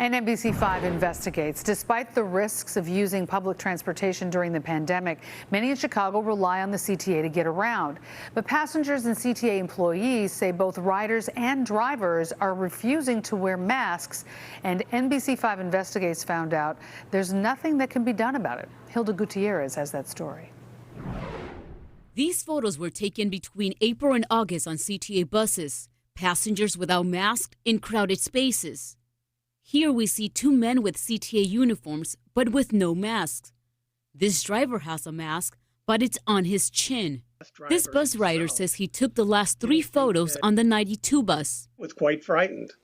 And NBC5 investigates. Despite the risks of using public transportation during the pandemic, many in Chicago rely on the CTA to get around. But passengers and CTA employees say both riders and drivers are refusing to wear masks. And NBC5 Investigates found out there's nothing that can be done about it. Hilda Gutierrez has that story. These photos were taken between April and August on CTA buses. Passengers without masks in crowded spaces. Here we see two men with CTA uniforms, but with no masks. This driver has a mask, but it's on his chin. This bus rider says he took the last 3 photos on the 92 bus. I was quite frightened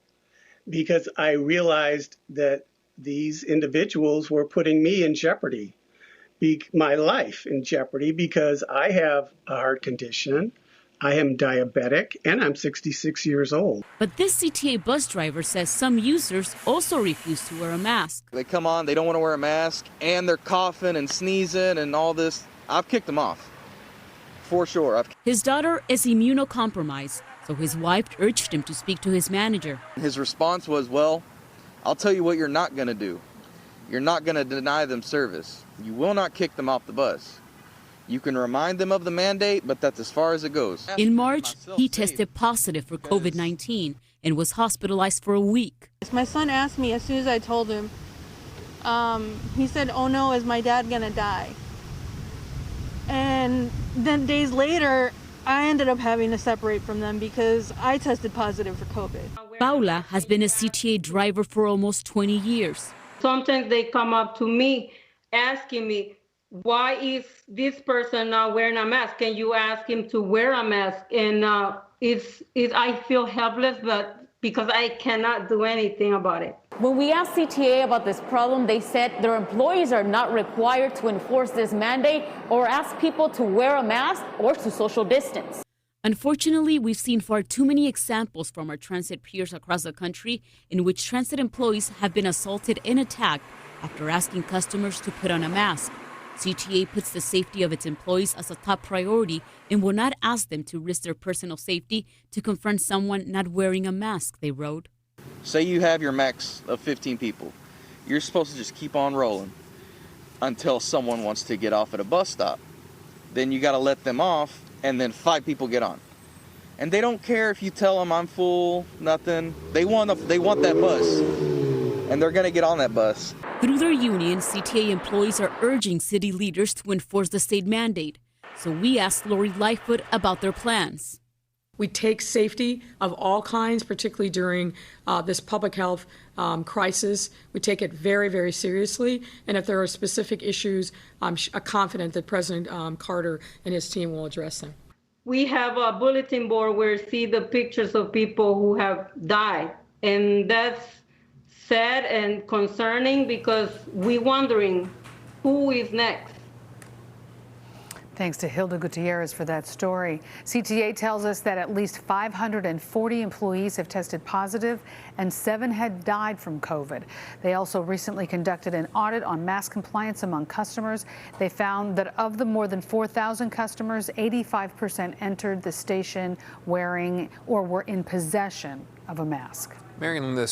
because I realized that these individuals were putting me in jeopardy, my life in jeopardy, because I have a heart condition. I am diabetic, and I'm 66 years old. But this CTA bus driver says some users also refuse to wear a mask. They come on, they don't want to wear a mask, and they're coughing and sneezing and all this. I've kicked them off, for sure. His daughter is immunocompromised, so his wife urged him to speak to his manager. His response was, well, I'll tell you what you're not going to do. You're not going to deny them service. You will not kick them off the bus. You can remind them of the mandate, but that's as far as it goes. In March, he tested positive for COVID-19 and was hospitalized for a week. My son asked me as soon as I told him, he said, "Oh no, is my dad gonna die?" And then days later, I ended up having to separate from them because I tested positive for COVID. Paula has been a CTA driver for almost 20 years. Sometimes they come up to me asking me, why is this person not wearing a mask? Can you ask him to wear a mask? And I feel helpless, but because I cannot do anything about it. When we asked CTA about this problem, they said their employees are not required to enforce this mandate or ask people to wear a mask or to social distance. Unfortunately, we've seen far too many examples from our transit peers across the country in which transit employees have been assaulted and attacked after asking customers to put on a mask. CTA puts the safety of its employees as a top priority and will not ask them to risk their personal safety to confront someone not wearing a mask, they wrote. Say you have your max of 15 people. You're supposed to just keep on rolling until someone wants to get off at a bus stop. Then you got to let them off, and then 5 people get on. And they don't care if you tell them I'm full, nothing. They want that bus, and they're going to get on that bus. Through their union, CTA employees are urging city leaders to enforce the state mandate. So we asked Lori Lightfoot about their plans. We take safety of all kinds, particularly during this public health crisis. We take it very, very seriously. And if there are specific issues, I'm confident that President Carter and his team will address them. We have a bulletin board where you see the pictures of people who have died. And that's sad and concerning because we're wondering who is next. Thanks to Hilda Gutierrez for that story. CTA tells us that at least 540 employees have tested positive and 7 had died from COVID. They also recently conducted an audit on mask compliance among customers. They found that of the more than 4,000 customers, 85% entered the station wearing or were in possession of a mask. Marion, this